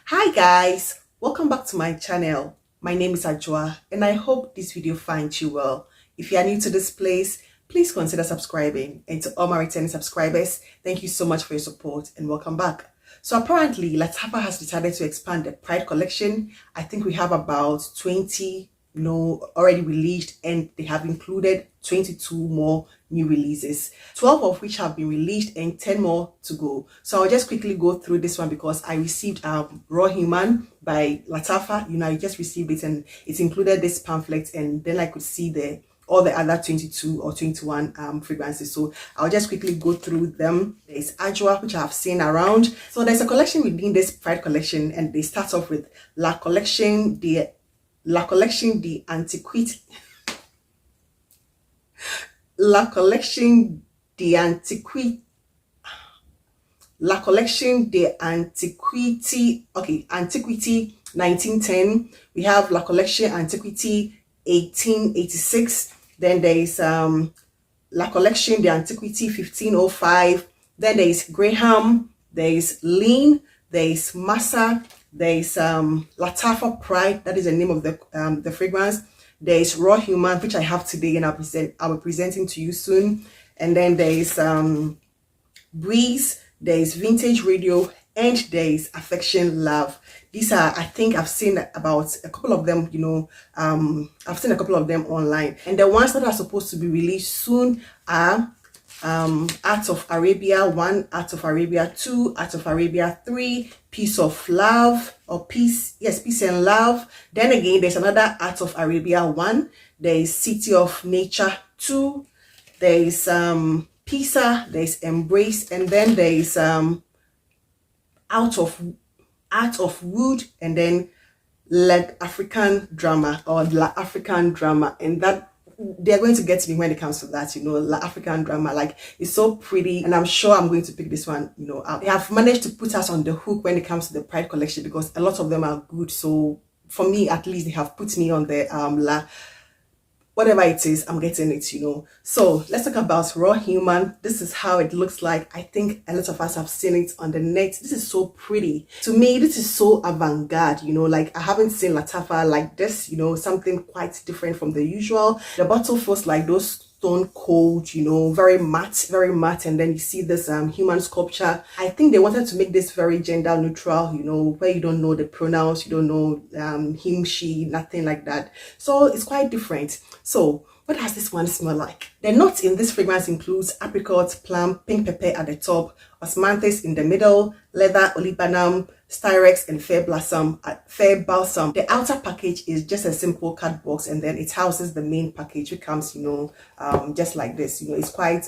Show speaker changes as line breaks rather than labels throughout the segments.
Hi guys, welcome back to my channel. My name is Ajwa and I hope this video finds you well. If you are new to this place, please consider subscribing, and to all my returning subscribers, thank you so much for your support and welcome back. So apparently LATAFFA has decided to expand the Pride collection. I think we have about 20 already released, and they have included 22 more new releases, 12 of which have been released and 10 more to go. So I'll just quickly go through this one because I received Raw Human by LATAFFA. I just received it and it included this pamphlet, and then I could see all the other 22 or 21 fragrances. So I'll just quickly go through them. There's Ajwa, which I have seen around. So there's a collection within this Pride collection, and they start off with La Collection d'Antiquité. La Collection d'Antiquité. La Collection d'Antiquité. Okay, Antiquity 1910. We have La Collection Antiquity 1886. Then there is La Collection d'Antiquité 1505. Then there is Graham. There is Lean. There is Massa. There is Lattafa Pride. That is the name of the fragrance. There is Raw Human, which I have today and I'll be presenting to you soon. And then there is Breeze. There is Vintage Radio, and there is Affection Love. These are, I think I've seen about a couple of them, I've seen a couple of them online. And the ones that are supposed to be released soon are Art of Arabia 1, Art of Arabia 2, Art of Arabia 3, Peace of Love, or Peace and Love. Then again, there's another Art of Arabia 1. There is City of Nature 2. There is Pisa, there is Embrace, and then there is Art of Wood, and then African Drama, or La African Drama. And that they're going to get to me when it comes to that, La African Drama. Like, it's so pretty, and I'm sure I'm going to pick this one, up. They have managed to put us on the hook when it comes to the Pride collection because a lot of them are good. So for me, at least, they have put me on the whatever it is, I'm getting it, So let's talk about Raw Human. This is how it looks like. I think a lot of us have seen it on the net. This is so pretty. To me, this is so avant-garde, like I haven't seen LATAFFA like this, something quite different from the usual. The bottle feels like those stone cold, very matte, and then you see this human sculpture. I think they wanted to make this very gender neutral, where you don't know the pronouns, you don't know him, she, nothing like that. So it's quite different. So what does this one smell like? The notes in this fragrance includes apricot, plum, pink pepper at the top, osmanthus in the middle, leather, olibanum, styrex, and fair balsam. The outer package is just a simple card box, and then it houses the main package, which comes, just like this. It's quite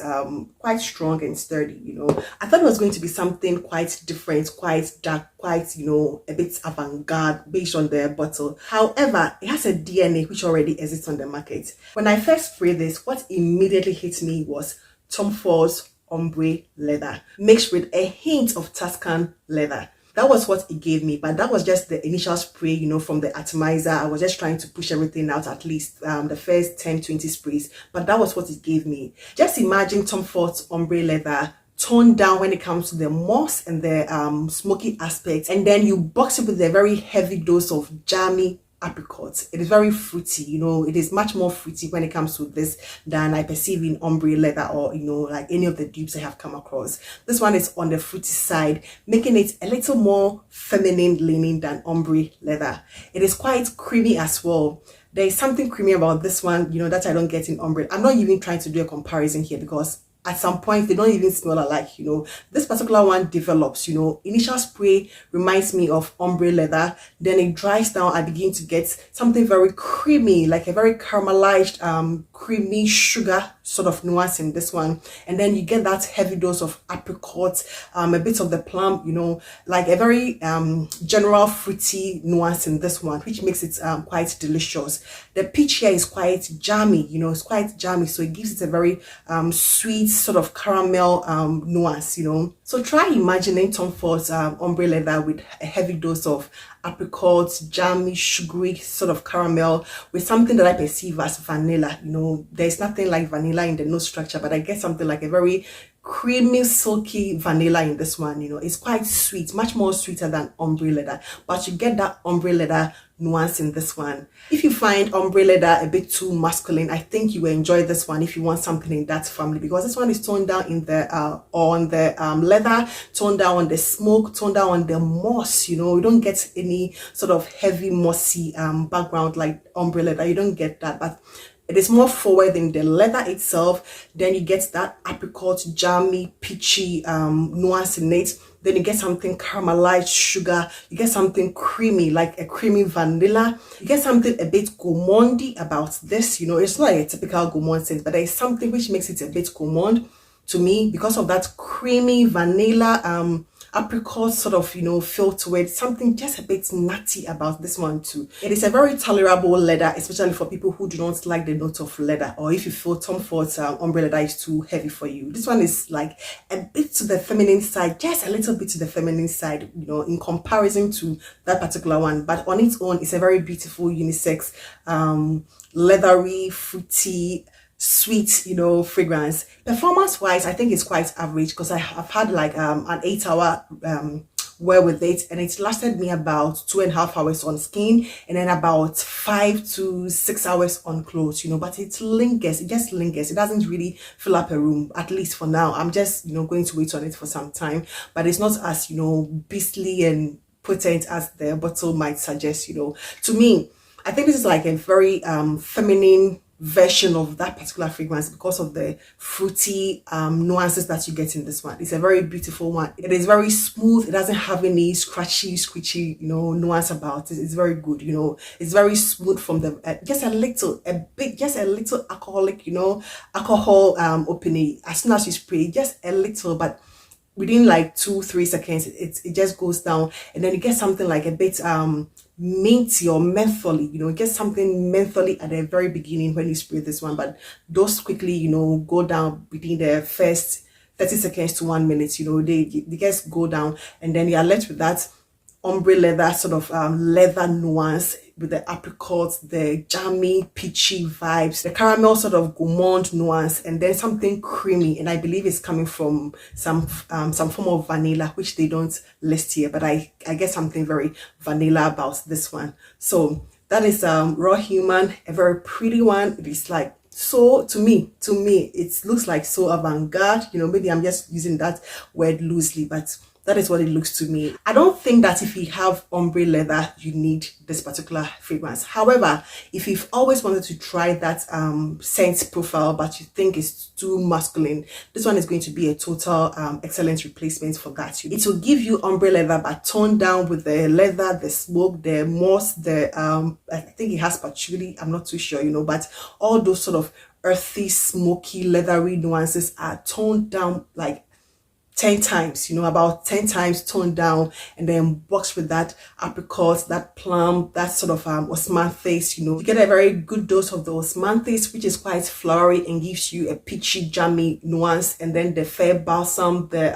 strong and sturdy. I thought it was going to be something quite different, quite dark, quite a bit avant-garde based on the bottle. However, it has a DNA which already exists on the market. When I first sprayed this, what immediately hit me was Tom Ford's ombre leather mixed with a hint of Tuscan leather. That was what it gave me, but that was just the initial spray, from the atomizer. I was just trying to push everything out, at least the first 10-20 sprays, but that was what it gave me. Just imagine Tom Ford's ombre leather toned down when it comes to the moss and the smoky aspects, and then you box it with a very heavy dose of jammy apricots. It is very fruity, it is much more fruity when it comes to this than I perceive in ombre leather or like any of the dupes I have come across. This one is on the fruity side, making it a little more feminine leaning than ombre leather. It is quite creamy as well. There is something creamy about this one, that I don't get in ombre. I'm not even trying to do a comparison here because at some point they don't even smell alike. This particular one develops, initial spray reminds me of ombre leather, then it dries down. I begin to get something very creamy, like a very caramelized creamy sugar sort of nuance in this one, and then you get that heavy dose of apricot, a bit of the plum, like a very general fruity nuance in this one, which makes it quite delicious. The peach here is quite jammy, it's quite jammy, so it gives it a very sweet sort of caramel nuance, So try imagining Tom Ford's ombre leather with a heavy dose of apricot, jammy, sugary sort of caramel with something that I perceive as vanilla. There's nothing like vanilla in the nose structure, but I get something like a very creamy silky vanilla in this one. You know, it's quite sweet, much more sweeter than ombre leather, but you get that ombre leather nuance in this one. If you find ombre leather a bit too masculine, I think you will enjoy this one if you want something in that family, because this one is toned down in the on the leather, toned down on the smoke, toned down on the moss. You know, you don't get any sort of heavy mossy background like ombre leather. You don't get that, but it is more forward in the leather itself. Then you get that apricot, jammy, peachy nuance in it. Then you get something caramelized sugar. You get something creamy, like a creamy vanilla. You get something a bit gourmandy about this. You know, it's not a typical gourmand scent, but there's something which makes it a bit gourmand to me because of that creamy vanilla apricot sort of, you know, feel to it. Something just a bit nutty about this one too. It is a very tolerable leather, especially for people who do not like the note of leather, or if you feel Tom Ford's ombre leather is too heavy for you. This one is like a bit to the feminine side, just a little bit to the feminine side, you know, in comparison to that particular one. But on its own, it's a very beautiful unisex, leathery, fruity, sweet, you know, fragrance. Performance wise, I think it's quite average, because I've had like an 8-hour wear with it, and it lasted me about 2.5 hours on skin, and then about 5 to 6 hours on clothes, you know. But it lingers, it just lingers. It doesn't really fill up a room, at least for now. I'm just, you know, going to wait on it for some time, but it's not as, you know, beastly and potent as the bottle might suggest. You know, to me, I think this is like a very feminine version of that particular fragrance because of the fruity nuances that you get in this one. It's a very beautiful one. It is very smooth. It doesn't have any scratchy, squishy, you know, nuance about it. It's very good, you know. It's very smooth from the just a little alcoholic, you know, alcohol opening. As soon as you spray, just a little, but within like 2-3 seconds, it just goes down, and then you get something like a bit minty or mentholy. You know, you get something mentholy at the very beginning when you spray this one, but those quickly, you know, go down within the first 30 seconds to 1 minute. You know, they just go down, and then you are left with that ombre leather sort of leather nuance with the apricots, the jammy, peachy vibes, the caramel sort of gourmand nuance, and then something creamy. And I believe it's coming from some form of vanilla, which they don't list here, but I get something very vanilla about this one. So that is Raw Human, a very pretty one. It is like, so to me it looks like so avant-garde. You know, maybe I'm just using that word loosely, but that is what it looks to me. I don't think that if you have ombre leather, you need this particular fragrance. However, if you've always wanted to try that scent profile, but you think it's too masculine, this one is going to be a total excellent replacement for that. It will give you ombre leather, but toned down with the leather, the smoke, the moss, the I think it has patchouli. I'm not too sure, you know, but all those sort of earthy, smoky, leathery nuances are toned down like 10 times, you know, about 10 times toned down, and then boxed with that apricot, that plum, that sort of osmanthus. You know, you get a very good dose of the osmanthus, which is quite flowery and gives you a peachy, jammy nuance, and then the fair balsam, the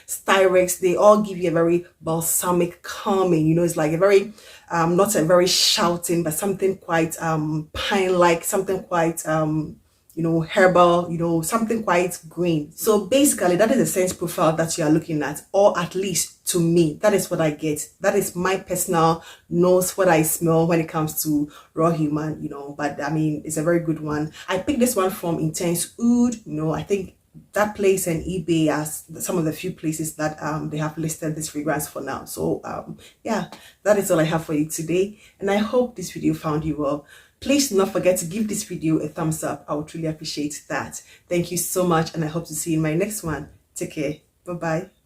styrex, they all give you a very balsamic, calming. You know, it's like a very not a very shouting, but something quite pine-like, something quite you know, herbal, you know, something quite green. So basically, that is the scent profile that you are looking at, or at least to me, that is what I get. That is my personal nose, what I smell when it comes to Raw Human, you know. But I mean, it's a very good one. I picked this one from Intense Oud. You know, I think that place and eBay as some of the few places that they have listed this fragrance for now. So yeah, that is all I have for you today, and I hope this video found you well. Please do not forget to give this video a thumbs up. I would really appreciate that. Thank you so much, and I hope to see you in my next one. Take care. Bye bye.